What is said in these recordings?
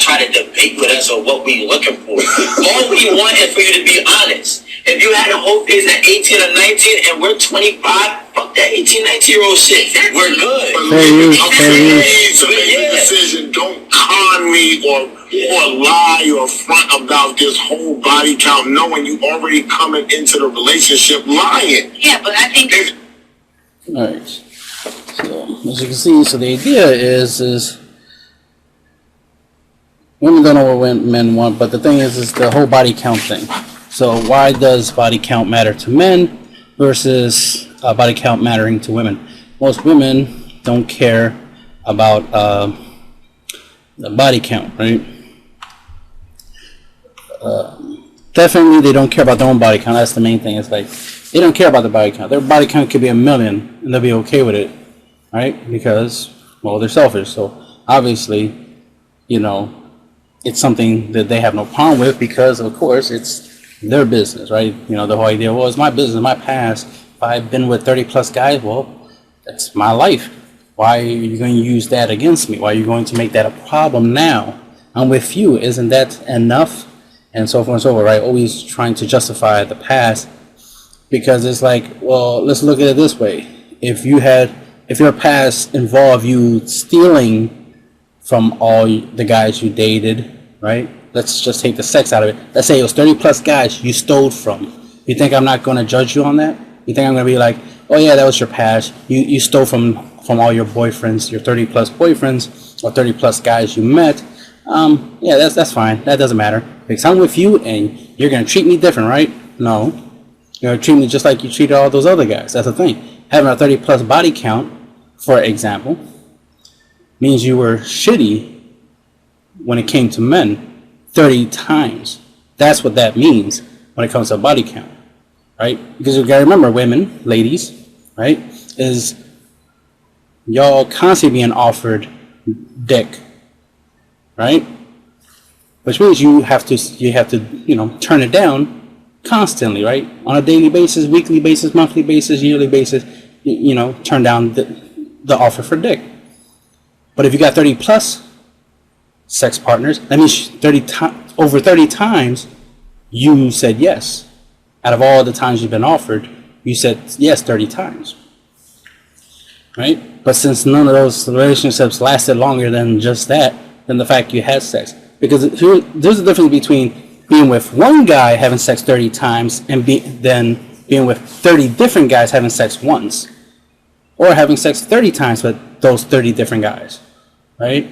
try to debate with us or what we looking for. All we want is for you to be honest. If you had a whole face at 18 or 19 and we're 25, fuck that 18, 19-year-old shit. We're good. To make the decision, don't con me or lie or front about this whole body count, knowing you already coming into the relationship lying. Yeah, but I think... Alright. So, as you can see, so the idea is women don't know what men want, but the thing is the whole body count thing. So why does body count matter to men versus body count mattering to women? Most women don't care about the body count, right? Definitely they don't care about their own body count. That's the main thing. It's like they don't care about the body count. Their body count could be 1 million and they'll be okay with it, right? Because, well, they're selfish. So obviously, you know, it's something that they have no problem with because, of course, it's their business, right? You know, the whole idea was my business, my past. If I've been with 30 plus guys, well, that's my life. Why are you going to use that against me? Why are you going to make that a problem now? I'm with you. Isn't that enough? And so forth and so forth, right? Always trying to justify the past because it's like, well, let's look at it this way. If your past involved you stealing from all the guys you dated, right? Let's just take the sex out of it. Let's say it was 30 plus guys you stole from. You think I'm not going to judge you on that? You think I'm going to be like, oh yeah, that was your past. You stole from all your boyfriends, your 30 plus boyfriends or 30 plus guys you met. Yeah, that's fine. That doesn't matter. Because I'm with you and you're going to treat me different, right? No. You're going to treat me just like you treated all those other guys. That's the thing. Having a 30 plus body count, for example, means you were shitty when it came to men 30 times. That's what that means when it comes to body count, right? Because you gotta remember, women, ladies, right, is y'all constantly being offered dick, right? Which means you have to, you know, turn it down constantly, right? On a daily basis, weekly basis, monthly basis, yearly basis, you know, turn down the offer for dick. But if you got 30 plus sex partners, that means over 30 times you said yes. Out of all the times you've been offered, you said yes 30 times. Right? But since none of those relationships lasted longer than just that, than the fact you had sex. Because there's a difference between being with one guy having sex 30 times and then being with 30 different guys having sex once. Or having sex 30 times with those 30 different guys. Right?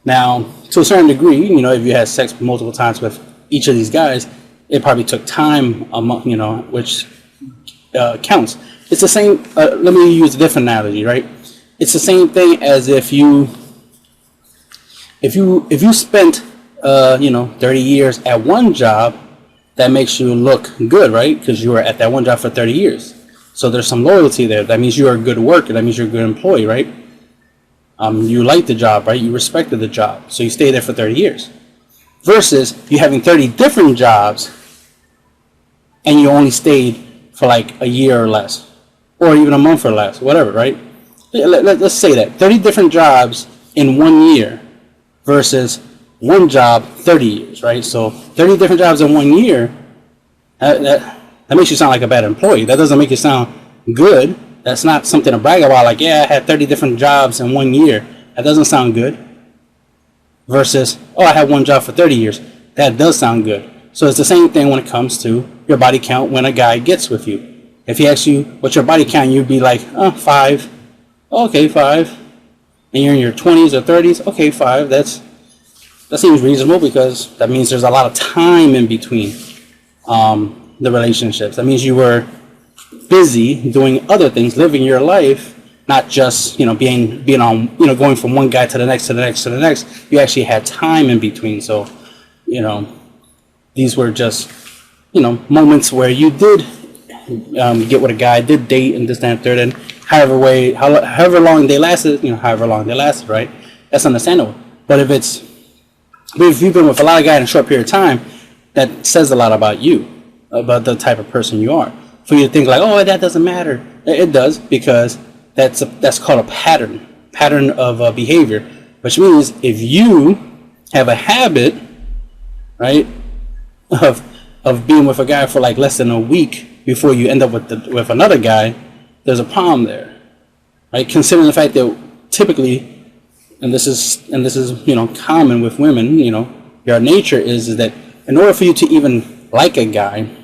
Now, to a certain degree, you know, if you had sex multiple times with each of these guys, it probably took time, you know, which counts. It's the same. Let me use a different analogy, right? It's the same thing as if you spent, you know, 30 years at one job, that makes you look good, right? Because you were at that one job for 30 years. So there's some loyalty there. That means you are a good worker. That means you're a good employee, right? You liked the job, right? You respected the job. So you stayed there for 30 years. Versus you having 30 different jobs and you only stayed for like a year or less. Or even a month or less, whatever, right? Let's say that. 30 different jobs in 1 year versus one job 30 years, right? So 30 different jobs in 1 year, that makes you sound like a bad employee. That doesn't make you sound good. That's not something to brag about, like, yeah, I had 30 different jobs in 1 year. That doesn't sound good. Versus, oh, I had one job for 30 years. That does sound good. So it's the same thing when it comes to your body count when a guy gets with you. If he asks you what's your body count, you'd be like, 5. Okay, 5. And you're in your 20s or 30s, okay, 5. That seems reasonable because that means there's a lot of time in between the relationships. That means you were busy doing other things, living your life, not just, you know, being on, you know, going from one guy to the next to the next to the next. You actually had time in between. So, you know, these were just, you know, moments where you did get with a guy, did date and this, that, and third, and however long they lasted, right? That's understandable. But if you've been with a lot of guys in a short period of time, that says a lot about you, about the type of person you are. For you to think like, oh, that doesn't matter. It does, because that's called a pattern of behavior. Which means if you have a habit, right, of being with a guy for like less than a week before you end up with another guy, there's a problem there, right? Considering the fact that typically, and this is common with women, your nature is that in order for you to even like a guy,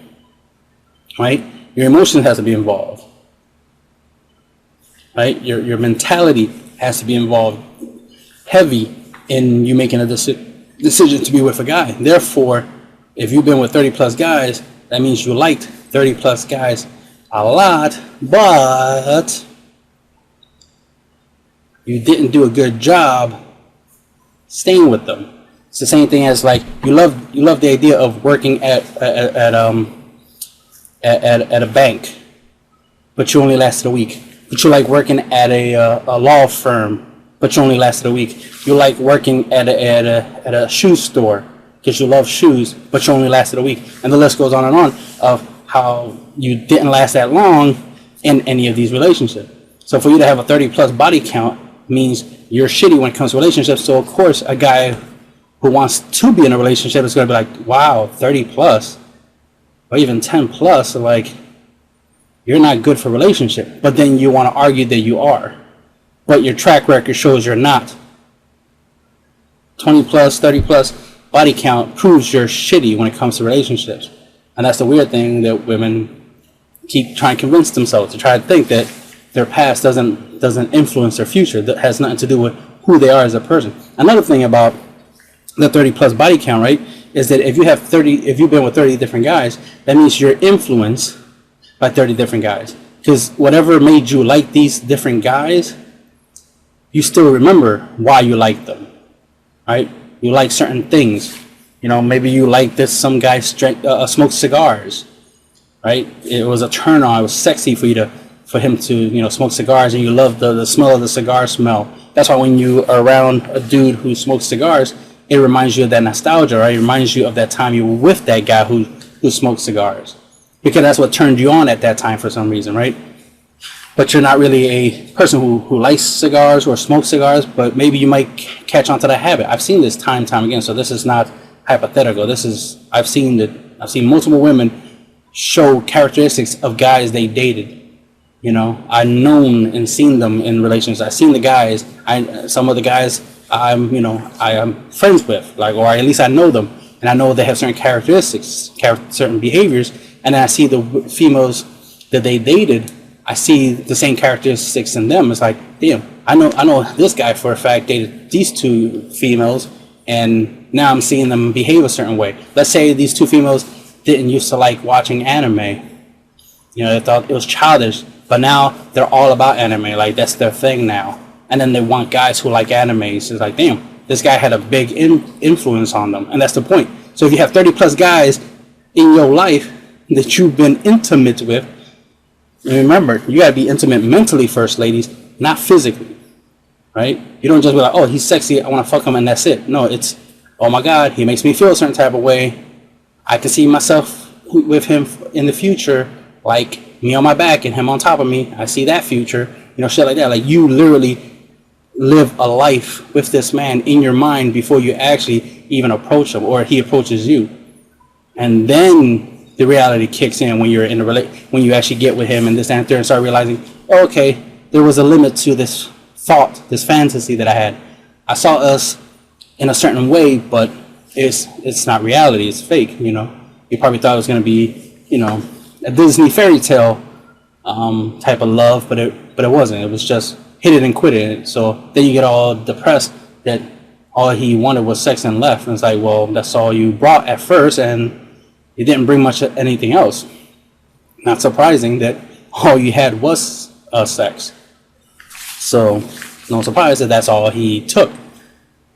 right, your emotions has to be involved, right? Your mentality has to be involved heavy in you making a decision to be with a guy. Therefore, if you've been with 30 plus guys, that means you liked 30 plus guys a lot, but you didn't do a good job staying with them. It's the same thing as like you love the idea of working at a bank, but you only lasted a week. But you like working at a law firm, but you only lasted a week. You like working at a shoe store because you love shoes, but you only lasted a week. And the list goes on and on of how you didn't last that long in any of these relationships. So for you to have a 30 plus body count means you're shitty when it comes to relationships. So of course a guy who wants to be in a relationship is going to be like, wow, 30 plus or even 10 plus, like, you're not good for relationship. But then you want to argue that you are, but your track record shows you're not. 20 plus, 30 plus body count proves you're shitty when it comes to relationships. And that's the weird thing that women keep trying to convince themselves, to try to think that their past doesn't influence their future. That has nothing to do with who they are as a person. Another thing about the 30 plus body count, right, is that if you've been with 30 different guys, that means you're influenced by 30 different guys. Because whatever made you like these different guys, you still remember why you like them, right? You like certain things. Maybe you like this. Some guy smoked cigars, right? It was a turn on. It was sexy for him to smoke cigars, and you love the smell of the cigar smell. That's why when you are around a dude who smokes cigars, it reminds you of that nostalgia, right? It reminds you of that time you were with that guy who smoked cigars, because that's what turned you on at that time for some reason, right? But you're not really a person who likes cigars or smokes cigars, but maybe you might catch on to that habit. I've seen this time and time again, so this is not hypothetical. I've seen multiple women show characteristics of guys they dated. I've known and seen them in relations. I've seen the guys. Some of the guys I am friends with, or at least I know them, and I know they have certain characteristics, certain behaviors, and then I see the females that they dated. I see the same characteristics in them. It's like, damn, I know this guy for a fact dated these two females, and now I'm seeing them behave a certain way. Let's say these two females didn't used to like watching anime. They thought it was childish, but now they're all about anime. Like, that's their thing now. And then they want guys who like animes. It's like, damn, this guy had a big influence on them. And that's the point. So if you have 30 plus guys in your life that you've been intimate with, remember, you gotta be intimate mentally first, ladies, not physically, right? You don't just be like, oh, he's sexy, I want to fuck him, and that's it. No, it's, oh my God, he makes me feel a certain type of way. I can see myself with him in the future, like me on my back and him on top of me. I see that future, shit like that. Like, you literally live a life with this man in your mind before you actually even approach him or he approaches you. And then the reality kicks in when you're in when you actually get with him and this and there and start realizing, oh, okay, there was a limit to this thought, this fantasy that I had. I saw us in a certain way, but it's not reality. It's fake. You probably thought it was going to be, a Disney fairy tale type of love, but it wasn't. It was just hit it and quit it. So then you get all depressed that all he wanted was sex and left. And it's like, well, that's all you brought at first, and you didn't bring much of anything else. Not surprising that all you had was sex. So no surprise that that's all he took.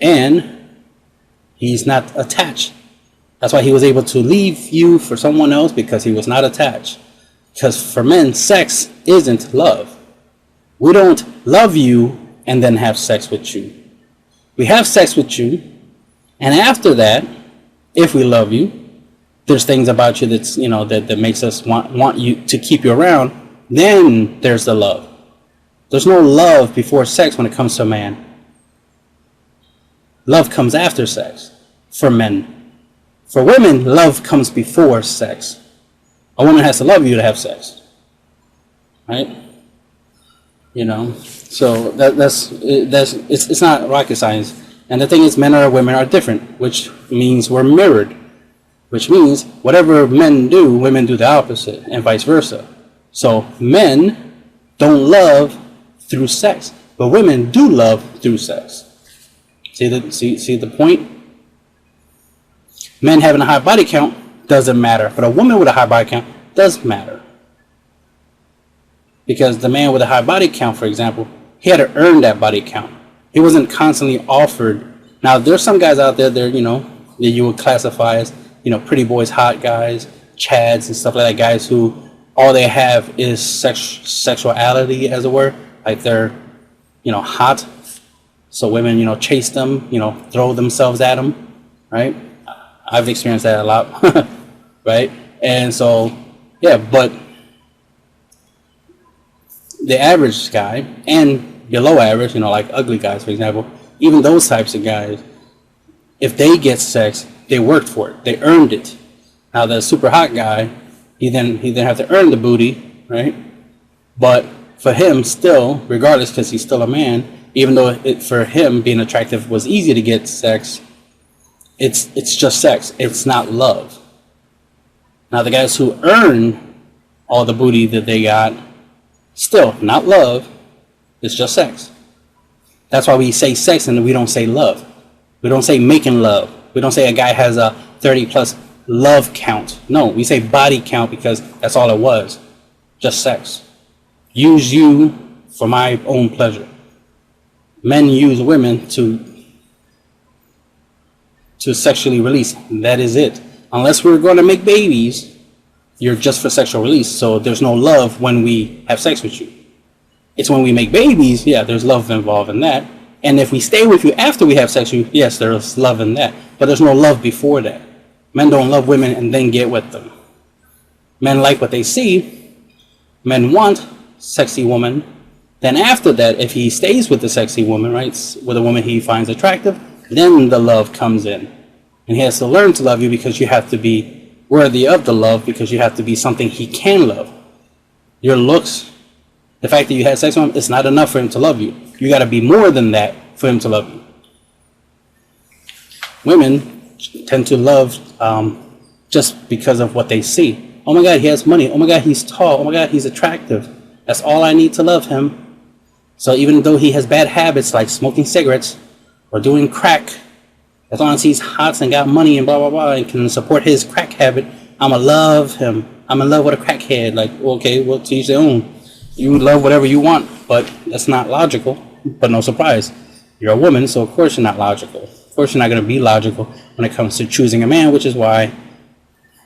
And he's not attached. That's why he was able to leave you for someone else, because he was not attached. Because for men, sex isn't love. We don't love you and then have sex with you. We have sex with you, and after that, if we love you, there's things about you that's, that makes us want you to keep you around. Then there's the love. There's no love before sex when it comes to a man. Love comes after sex for men. For women, love comes before sex. A woman has to love you to have sex, right? You know, so that's it's not rocket science. And the thing is, men or women are different, which means we're mirrored, which means whatever men do, women do the opposite, and vice versa. So men don't love through sex, but women do love through sex. See the point? Men having a high body count doesn't matter, but a woman with a high body count does matter. Because the man with a high body count, for example, he had to earn that body count. He wasn't constantly offered. Now, there's some guys out there, that you would classify as, pretty boys, hot guys, chads and stuff like that, guys who all they have is sexuality, as it were. Like they're, hot. So women, chase them, throw themselves at them, right? I've experienced that a lot, right? And so, yeah, but the average guy and below average, like ugly guys, for example, even those types of guys, if they get sex, they worked for it. They earned it. Now the super hot guy, he then have to earn the booty, right? But for him, still, regardless, because he's still a man, even though for him being attractive was easy to get sex, it's just sex. It's not love. Now the guys who earn all the booty that they got, still not love. It's just sex. That's why we say sex and we don't say love. We don't say making love. We don't say a guy has a 30 plus love count. No, we say body count because that's all it was. Just sex. Use you for my own pleasure. Men use women to sexually release. That is it. Unless we're going to make babies, you're just for sexual release. So there's no love when we have sex with you. It's when we make babies, yeah, there's love involved in that. And if we stay with you after we have sex with you, yes, there's love in that. But there's no love before that. Men don't love women and then get with them. Men like what they see. Men want sexy woman. Then after that, if he stays with the sexy woman, right, with a woman he finds attractive, then the love comes in. And he has to learn to love you because you have to be worthy of the love, because you have to be something he can love. Your looks, the fact that you had sex with him, it's not enough for him to love you. You got to be more than that for him to love you. Women tend to love just because of what they see. Oh my God, he has money. Oh my God, he's tall. Oh my God, he's attractive. That's all I need to love him. So even though he has bad habits like smoking cigarettes or doing crack, as long as he's hot and got money and blah, blah, blah, and can support his crack habit, I'm going to love him. I'm in love with a crackhead. Like, okay, well, to each their own. You love whatever you want, but that's not logical. But no surprise. You're a woman, so of course you're not logical. Of course you're not going to be logical when it comes to choosing a man, which is why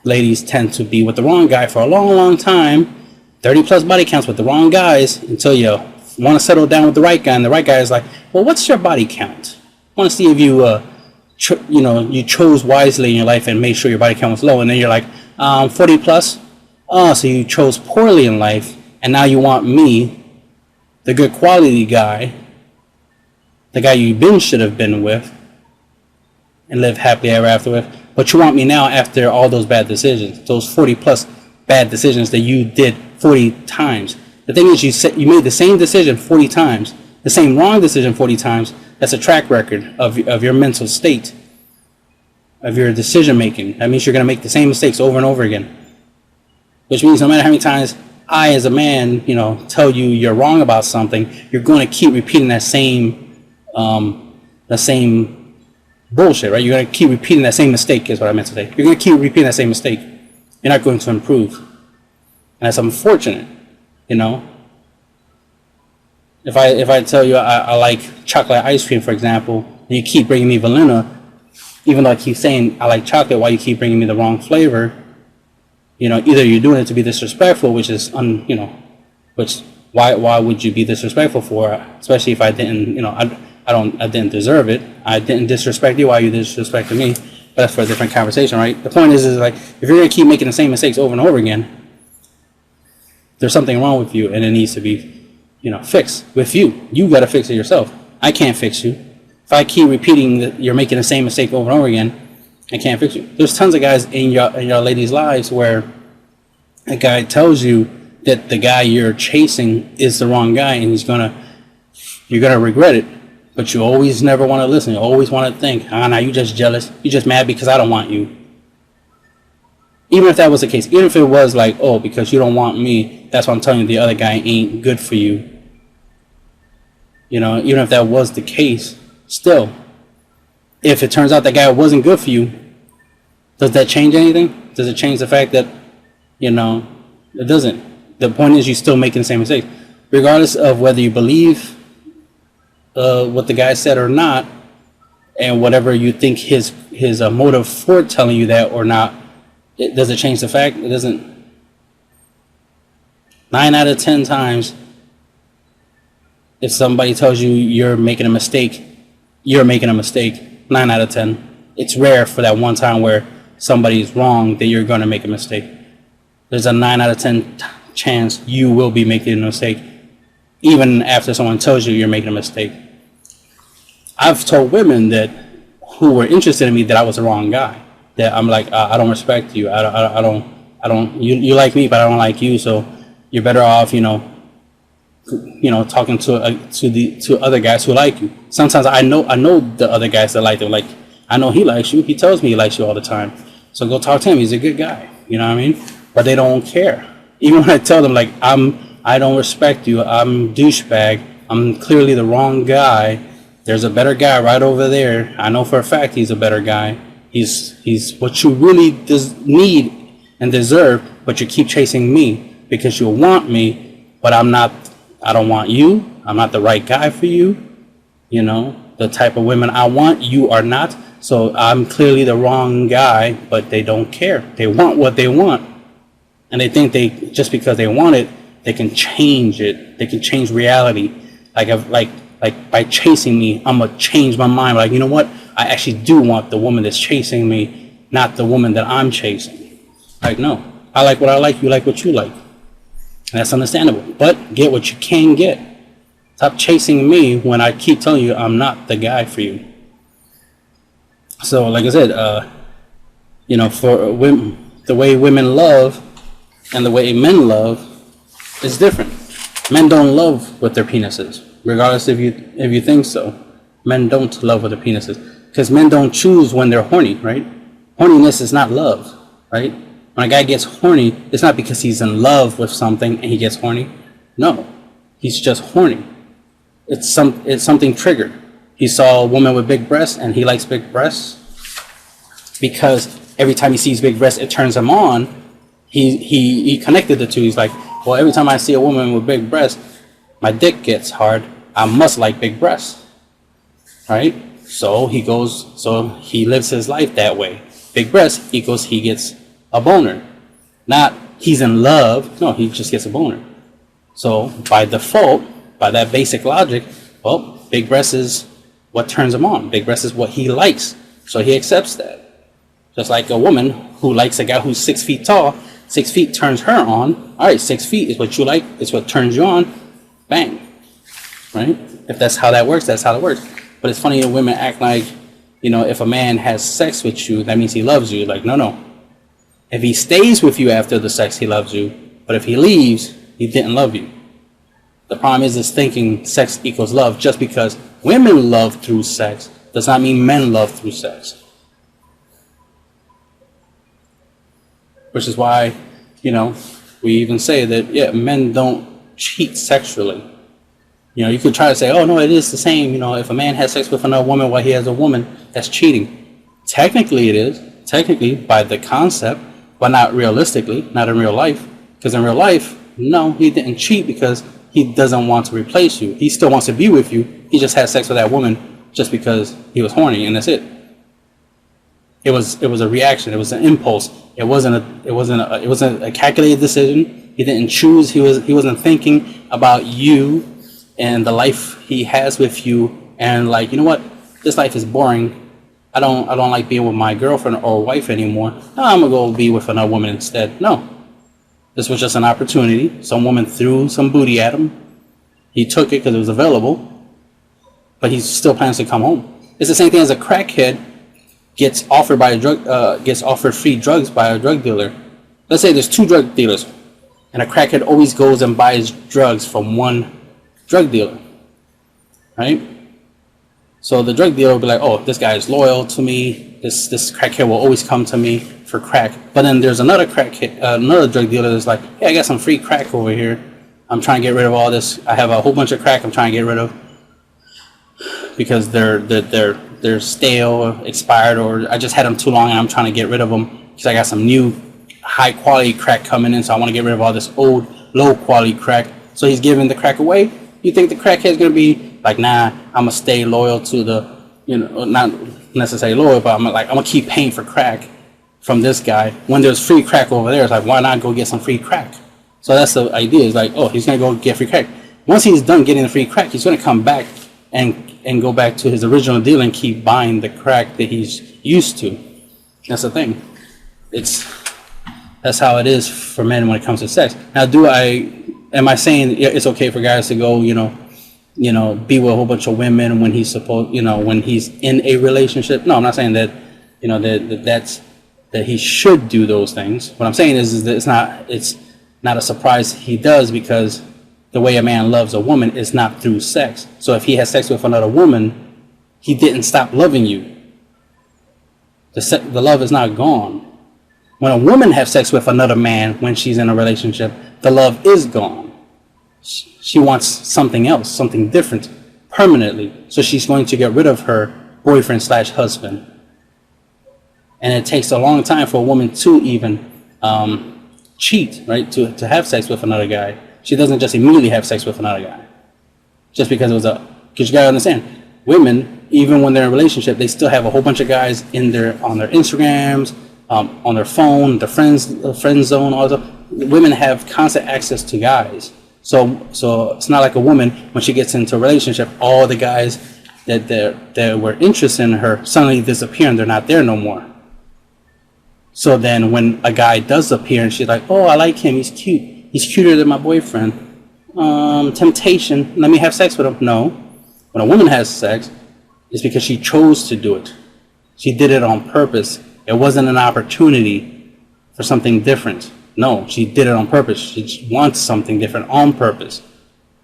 ladies tend to be with the wrong guy for a long, long time. 30 plus body counts with the wrong guys until you want to settle down with the right guy, and the right guy is like, well, what's your body count? I want to see if you, you chose wisely in your life and made sure your body count was low, and then you're like, 40 plus? Oh, so you chose poorly in life, and now you want me, the good quality guy, the guy you should have been with, and live happily ever after with, but you want me now after all those bad decisions, those 40 plus bad decisions that you did 40 times. The thing is, you made the same decision 40 times, the same wrong decision 40 times. That's a track record of your mental state, of your decision making. That means you're going to make the same mistakes over and over again. Which means no matter how many times I, as a man, tell you you're wrong about something, you're going to keep repeating that same bullshit, right? You're going to keep repeating that same mistake, is what I meant to say. You're going to keep repeating that same mistake. You're not going to improve. And that's unfortunate, If I tell you I like chocolate ice cream, for example, and you keep bringing me vanilla, even though I keep saying I like chocolate, why you keep bringing me the wrong flavor? Either you're doing it to be disrespectful, which is which why would you be disrespectful for? Especially if I didn't, I didn't deserve it. I didn't disrespect you. Why you disrespected me? But that's for a different conversation, right? The point is like, if you're gonna keep making the same mistakes over and over again, there's something wrong with you, and it needs to be, fixed with you. You got to fix it yourself. I can't fix you. If I keep repeating that you're making the same mistake over and over again, I can't fix you. There's tons of guys in your ladies' lives where a guy tells you that the guy you're chasing is the wrong guy, and you're gonna regret it. But you always never want to listen. You always want to think, now you just jealous. You just mad because I don't want you. Even if that was the case, even if it was like, oh, because you don't want me, that's why I'm telling you the other guy ain't good for you. You know, even if that was the case, still, if it turns out that guy wasn't good for you, does that change anything? Does it change the fact that, you know, it doesn't. The point is you're still making the same mistake. Regardless of whether you believe what the guy said or not, and whatever you think his motive for telling you that or not, does it change the fact? It doesn't. 9 out of 10 times, if somebody tells you you're making a mistake, you're making a mistake. 9 out of 10. It's rare for that one time where somebody's wrong that you're going to make a mistake. There's a 9 out of 10 chance you will be making a mistake, even after someone tells you you're making a mistake. I've told women that who were interested in me that I was the wrong guy. That I'm like, I don't respect you. I don't. You like me, but I don't like you. So you're better off, talking to other guys who like you. Sometimes I know the other guys that like them. Like, I know he likes you. He tells me he likes you all the time. So go talk to him. He's a good guy. You know what I mean? But they don't care. Even when I tell them like I don't respect you. I'm douchebag. I'm clearly the wrong guy. There's a better guy right over there. I know for a fact he's a better guy. He's what you really need and deserve, but you keep chasing me because you want me, but I'm not. I don't want you. I'm not the right guy for you. You know, the type of women I want, you are not. So I'm clearly the wrong guy, but they don't care. They want what they want, and they think just because they want it, they can change it. They can change reality. Like by chasing me, I'm gonna change my mind. Like, you know what? I actually do want the woman that's chasing me, not the woman that I'm chasing. Like, no, I like what I like. You like what you like. And that's understandable. But get what you can get. Stop chasing me when I keep telling you I'm not the guy for you. So, like I said, for women, the way women love and the way men love is different. Men don't love with their penises, regardless if you think so. Men don't love with their penises because men don't choose when they're horny, right? Horniness is not love, right? When a guy gets horny, it's not because he's in love with something and he gets horny. No, he's just horny. It's something triggered. He saw a woman with big breasts and he likes big breasts because every time he sees big breasts, it turns him on. He connected the two. He's like, well, every time I see a woman with big breasts, my dick gets hard. I must like big breasts, right? So he lives his life that way. Big breasts equals he gets a boner. Not he's in love. No, he just gets a boner. So by default, by that basic logic, well, big breasts is what turns him on. Big breasts is what he likes. So he accepts that. Just like a woman who likes a guy who's 6 feet tall, 6 feet turns her on. All right, 6 feet is what you like. It's what turns you on. Bang. Right? If that's how that works, that's how it works. But it's funny that women act like, if a man has sex with you, that means he loves you. Like, no. If he stays with you after the sex, he loves you. But if he leaves, he didn't love you. The problem is thinking sex equals love. Just because women love through sex does not mean men love through sex. Which is why, we even say that, men don't cheat sexually. You could try to say, oh, no, it is the same. If a man has sex with another woman while he has a woman, that's cheating. Technically, it is. Technically, by the concept, but not realistically, not in real life. Because in real life, no, he didn't cheat because he doesn't want to replace you. He still wants to be with you. He just had sex with that woman just because he was horny, and that's it. It was a reaction. It was an impulse. It wasn't a calculated decision. He didn't choose. He wasn't thinking about you and the life he has with you, and like, you know what, this life is boring. I don't like being with my girlfriend or wife anymore. No, I'm gonna go be with another woman instead. No, this was just an opportunity. Some woman threw some booty at him. He took it because it was available, but he still plans to come home. It's the same thing as a crackhead gets offered free drugs by a drug dealer. Let's say there's two drug dealers, and a crackhead always goes and buys drugs from one drug dealer, right? So the drug dealer will be like, oh, this guy is loyal to me. This crackhead will always come to me for crack. But then there's another another drug dealer that's like, hey, I got some free crack over here. I'm trying to get rid of all this. I have a whole bunch of crack I'm trying to get rid of because they're stale, expired, or I just had them too long and I'm trying to get rid of them because I got some new high quality crack coming in, so I want to get rid of all this old low quality crack. So he's giving the crack away. You think the crackhead's gonna be like, nah, I'm gonna stay loyal to the, not necessarily loyal, but I'm gonna keep paying for crack from this guy when there's free crack over there. It's like, why not go get some free crack? So that's the idea. Is like, oh, he's gonna go get free crack. Once he's done getting the free crack, he's gonna come back and go back to his original deal and keep buying the crack that he's used to. That's the thing. That's how it is for men when it comes to sex. Now, am I saying it's okay for guys to go, be with a whole bunch of women when he's when he's in a relationship? No, I'm not saying that, that he should do those things. What I'm saying is that it's not a surprise he does, because the way a man loves a woman is not through sex. So if he has sex with another woman, he didn't stop loving you. The love is not gone. When a woman has sex with another man when she's in a relationship, the love is gone. She wants something else, something different, permanently. So she's going to get rid of her boyfriend/husband. And it takes a long time for a woman to even cheat, right? To have sex with another guy. She doesn't just immediately have sex with another guy. Just because because you gotta understand, women, even when they're in a relationship, they still have a whole bunch of guys on their Instagrams, on their phone, their friend zone, all that. Women have constant access to guys. So it's not like a woman, when she gets into a relationship, all the guys that were interested in her suddenly disappear and they're not there no more. So then when a guy does appear and she's like, oh, I like him, he's cute. He's cuter than my boyfriend. Temptation, let me have sex with him. No. When a woman has sex, it's because she chose to do it. She did it on purpose. It wasn't an opportunity for something different. No, she did it on purpose. She wants something different on purpose.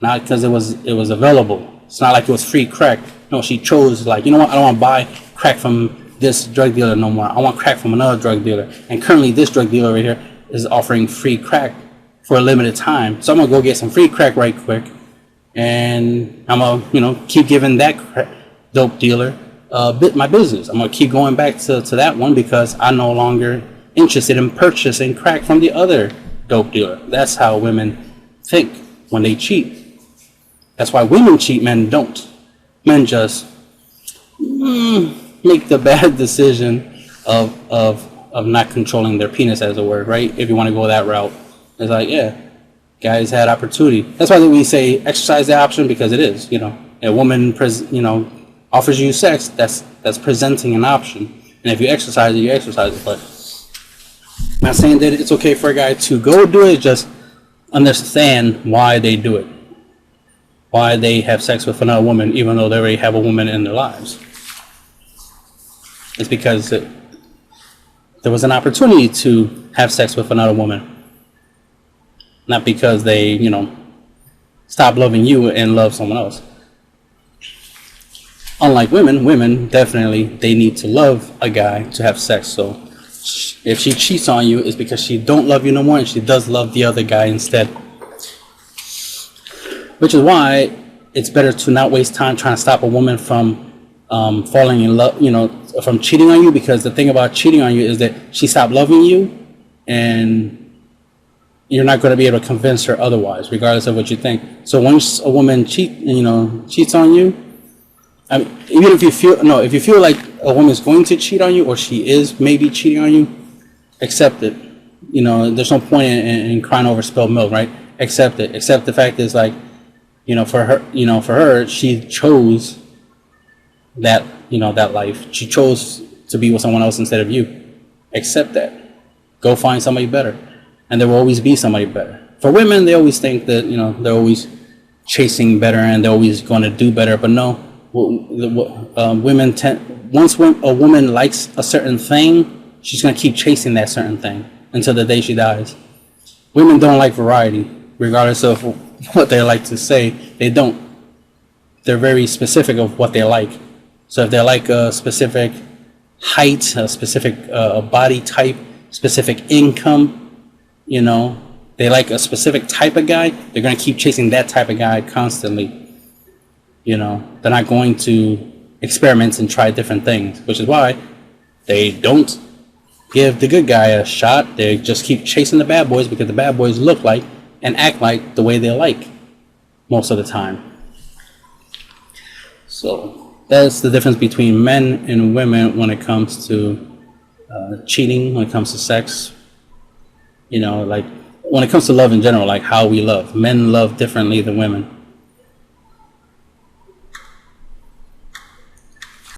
Not because it was available. It's not like it was free crack. No, she chose, like, you know what, I don't want to buy crack from this drug dealer no more. I want crack from another drug dealer. And currently this drug dealer right here is offering free crack for a limited time. So I'm going to go get some free crack right quick. And I'm going to, keep giving that dope dealer my business. I'm going to keep going back to that one because I'm no longer interested in purchasing crack from the other dope dealer. That's how women think when they cheat. That's why women cheat, men don't. Men just make the bad decision of not controlling their penis, as a word, right? If you want to go that route. It's like, yeah, guys had opportunity. That's why we say exercise the option, because it is, a woman, offers you sex, that's presenting an option. And if you exercise it, you exercise it. But I'm not saying that it's okay for a guy to go do it, just understand why they do it. Why they have sex with another woman, even though they already have a woman in their lives. It's because there was an opportunity to have sex with another woman. Not because they, stop loving you and love someone else. Unlike women definitely, they need to love a guy to have sex. So if she cheats on you, it's because she don't love you no more and she does love the other guy instead. Which is why it's better to not waste time trying to stop a woman from falling in love, from cheating on you, because the thing about cheating on you is that she stopped loving you and you're not going to be able to convince her otherwise, regardless of what you think. So once a woman cheats on you, I mean, even if you feel like a woman's going to cheat on you, or she is maybe cheating on you, accept it. There's no point in crying over spilled milk, right? Accept it. Accept the fact is, like, for her, she chose that life. She chose to be with someone else instead of you. Accept that. Go find somebody better. And there will always be somebody better. For women, they always think that, they're always chasing better and they're always going to do better. But no, women tend, once a woman likes a certain thing, she's gonna keep chasing that certain thing until the day she dies. Women don't like variety, regardless of what they like to say. They don't. They're very specific of what they like. So if they like a specific height, a specific body type, specific income, you know, they like a specific type of guy, they're going to keep chasing that type of guy constantly. You know, they're not going to experiment and try different things, which is why they don't give the good guy a shot. They just keep chasing the bad boys because the bad boys look like and act like the way they like most of the time. So that's the difference between men and women when it comes to cheating, when it comes to sex. You know, like when it comes to love in general, like how we love. Men love differently than women.